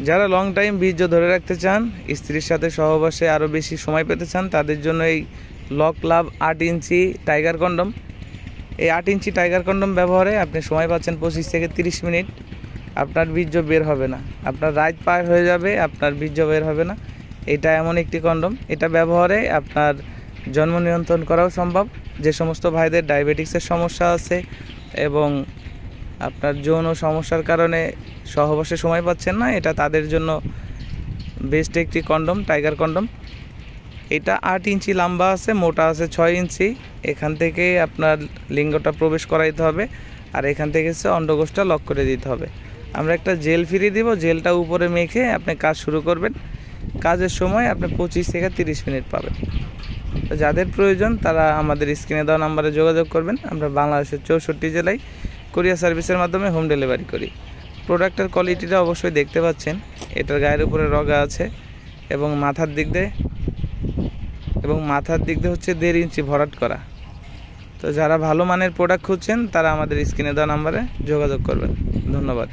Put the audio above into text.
যারা long time বীর্য ধরে রাখতে চান, স্ত্রীর সাথে সহবাসে আরও বেশি সময় পেতে চান, তাদের জন্য এই লক লাভ 8 ইঞ্চি টাইগার কন্ডম। এই 8 ইঞ্চি টাইগার কন্ডম ব্যবহারে আপনি সময় পাচ্ছেন 25 থেকে 30 মিনিট। আপনার বীর্য বের হবে না, আপনার রাত পার হয়ে যাবে, আপনার বীর্য বের হবে না। এটা এমন একটি কন্ডম, এটা ব্যবহারে আপনার জন্ম নিয়ন্ত্রণ করাও সম্ভব। যে সমস্ত ভাইদের ডায়াবেটিক্সের সমস্যা আছে এবং আপনার যৌন সমস্যার কারণে সহবাসে সময় পাচ্ছেন না, এটা তাদের জন্য বেস্ট একটি কন্ডম, টাইগার কন্ডম। এটা 8 ইঞ্চি লম্বা আছে, মোটা আছে 6 ইঞ্চি। এখান থেকে আপনার লিঙ্গটা প্রবেশ করাইতে হবে, আর এখান থেকে অন্ডকোষটা লক করে দিতে হবে। আমরা একটা জেল ফ্রি দিব, জেলটা উপরে মেখে আপনি কাজ শুরু করবেন। কাজের সময় আপনি 25 থেকে 30 মিনিট পাবেন। তো যাদের প্রয়োজন তারা আমাদের স্ক্রিনে দেওয়া নাম্বারে যোগাযোগ করবেন। আমরা বাংলাদেশের 64 জেলায় কুরিয়ার সার্ভিসের মাধ্যমে হোম ডেলিভারি করি। প্রোডাক্টের কোয়ালিটিটা অবশ্যই দেখতে পাচ্ছেন, এটার গায়ের উপরে রগা আছে এবং মাথার দিক দিয়ে হচ্ছে 1.5 ইঞ্চি ভরাট করা। তো যারা ভালো মানের প্রোডাক্ট খুঁজছেন তারা আমাদের স্ক্রিনে দেওয়া নাম্বারে যোগাযোগ করবেন। ধন্যবাদ।